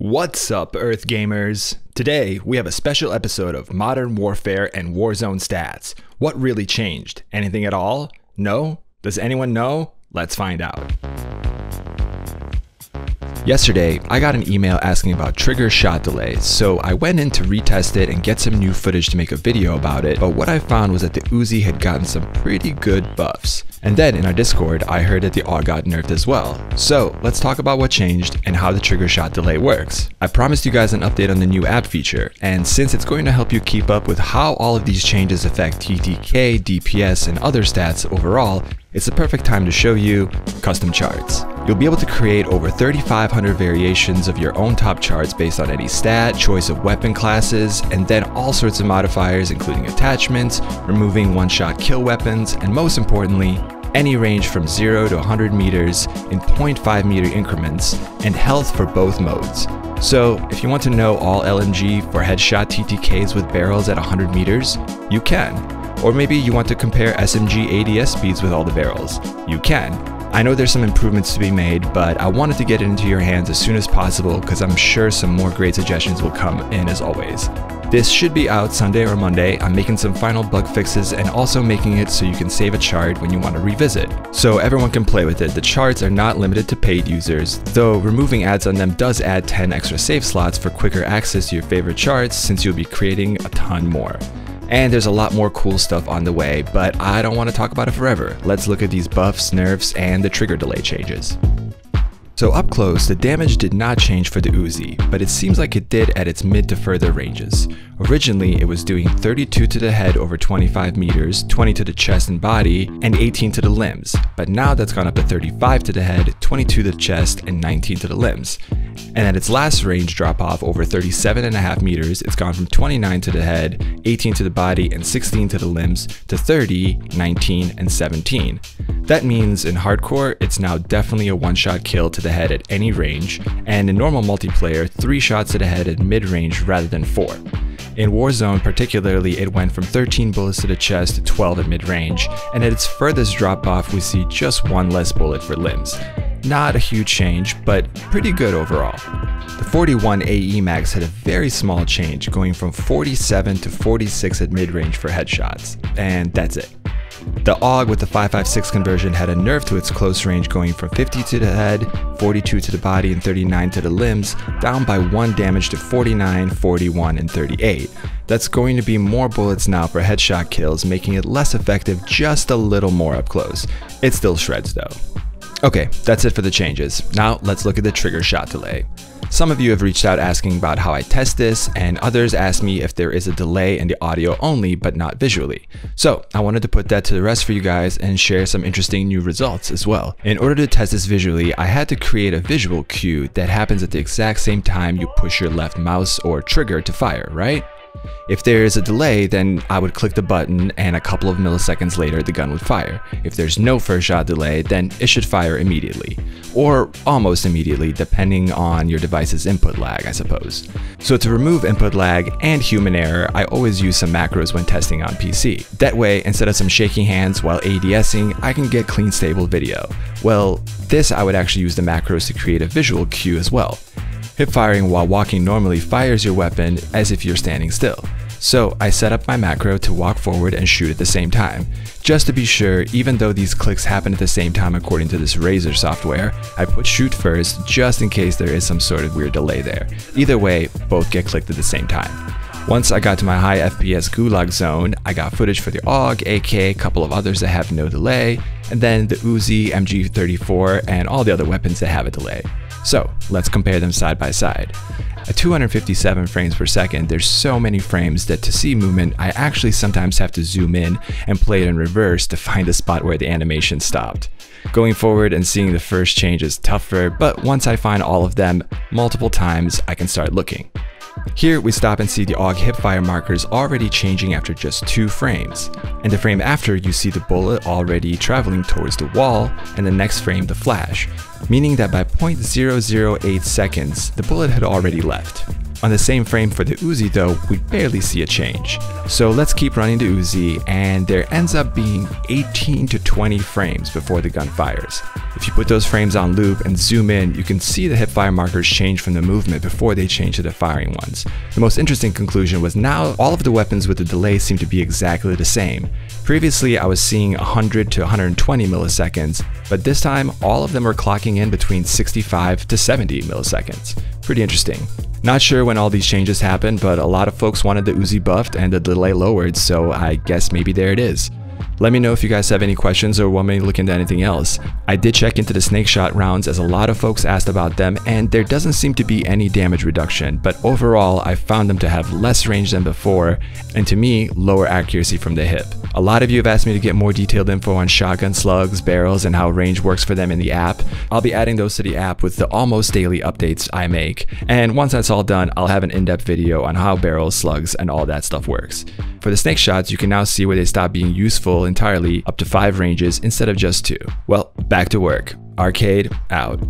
What's up, Earth Gamers? Today, we have a special episode of Modern Warfare and Warzone Stats. What really changed? Anything at all? No? Does anyone know? Let's find out. Yesterday, I got an email asking about trigger shot delays, so I went in to retest it and get some new footage to make a video about it, but what I found was that the Uzi had gotten some pretty good buffs. And then in our Discord, I heard that the AUG got nerfed as well. So let's talk about what changed and how the trigger shot delay works. I promised you guys an update on the new app feature, and since it's going to help you keep up with how all of these changes affect TTK, DPS, and other stats overall, it's the perfect time to show you custom charts. You'll be able to create over 3,500 variations of your own top charts based on any stat, choice of weapon classes, and then all sorts of modifiers including attachments, removing one-shot kill weapons, and most importantly, any range from 0 to 100 meters in 0.5 meter increments, and health for both modes. So if you want to know all LMG for headshot TTKs with barrels at 100 meters, you can. Or maybe you want to compare SMG ADS speeds with all the barrels, you can. I know there's some improvements to be made, but I wanted to get it into your hands as soon as possible because I'm sure some more great suggestions will come in as always. This should be out Sunday or Monday. I'm making some final bug fixes and also making it so you can save a chart when you want to revisit, so everyone can play with it. The charts are not limited to paid users, though removing ads on them does add 10 extra save slots for quicker access to your favorite charts since you'll be creating a ton more. And there's a lot more cool stuff on the way, but I don't want to talk about it forever. Let's look at these buffs, nerfs, and the trigger delay changes. So up close, the damage did not change for the Uzi, but it seems like it did at its mid to further ranges. Originally, it was doing 32 to the head over 25 meters, 20 to the chest and body, and 18 to the limbs, but now that's gone up to 35 to the head, 22 to the chest, and 19 to the limbs. And at its last range drop off over 37.5 meters, it's gone from 29 to the head, 18 to the body, and 16 to the limbs to 30, 19, and 17. That means in hardcore, it's now definitely a one-shot kill to the head at any range, and in normal multiplayer, 3 shots to the head at mid-range rather than 4. In Warzone particularly, it went from 13 bullets to the chest to 12 at mid-range, and at its furthest drop off we see just 1 less bullet for limbs. Not a huge change, but pretty good overall. The 41 AE max had a very small change, going from 47 to 46 at mid-range for headshots, and that's it. The AUG with the 5.56 conversion had a nerf to its close range, going from 50 to the head, 42 to the body, and 39 to the limbs, down by 1 damage to 49, 41, and 38. That's going to be more bullets now for headshot kills, making it less effective just a little more up close. It still shreds though. Okay, that's it for the changes. Now let's look at the trigger shot delay. Some of you have reached out asking about how I test this, and others asked me if there is a delay in the audio only but not visually. So I wanted to put that to the rest for you guys and share some interesting new results as well. In order to test this visually, I had to create a visual cue that happens at the exact same time you push your left mouse or trigger to fire, right? If there is a delay, then I would click the button and a couple of milliseconds later the gun would fire. If there's no first shot delay, then it should fire immediately. Or almost immediately, depending on your device's input lag, I suppose. So to remove input lag and human error, I always use some macros when testing on PC. That way, instead of some shaky hands while ADSing, I can get clean stable video. Well, this I would actually use the macros to create a visual cue as well. Hip firing while walking normally fires your weapon as if you're standing still. So I set up my macro to walk forward and shoot at the same time. Just to be sure, even though these clicks happen at the same time according to this Razer software, I put shoot first just in case there is some sort of weird delay there. Either way, both get clicked at the same time. Once I got to my high FPS gulag zone, I got footage for the AUG, AK, a couple of others that have no delay, and then the Uzi, MG34, and all the other weapons that have a delay. So let's compare them side by side. At 257 frames per second, there's so many frames that to see movement, I actually sometimes have to zoom in and play it in reverse to find the spot where the animation stopped. Going forward and seeing the first change is tougher, but once I find all of them multiple times, I can start looking. Here we stop and see the AUG hipfire markers already changing after just 2 frames. And the frame after, you see the bullet already traveling towards the wall, and the next frame the flash, meaning that by 0.008 seconds, the bullet had already left. On the same frame for the Uzi though, we barely see a change. So let's keep running the Uzi, and there ends up being 18 to 20 frames before the gun fires. If you put those frames on loop and zoom in, you can see the hipfire markers change from the movement before they change to the firing ones. The most interesting conclusion was now all of the weapons with the delay seem to be exactly the same. Previously I was seeing 100 to 120 milliseconds, but this time all of them were clocking in between 65 to 70 milliseconds. Pretty interesting. Not sure when all these changes happened, but a lot of folks wanted the Uzi buffed and the delay lowered, so I guess maybe there it is. Let me know if you guys have any questions or want me to look into anything else. I did check into the snake shot rounds as a lot of folks asked about them, and there doesn't seem to be any damage reduction, but overall I found them to have less range than before, and to me, lower accuracy from the hip. A lot of you have asked me to get more detailed info on shotgun slugs, barrels, and how range works for them in the app. I'll be adding those to the app with the almost daily updates I make, and once that's all done, I'll have an in-depth video on how barrels, slugs, and all that stuff works. For the snake shots, you can now see where they stop being useful entirely, up to 5 ranges instead of just 2. Well, back to work. Arcade out.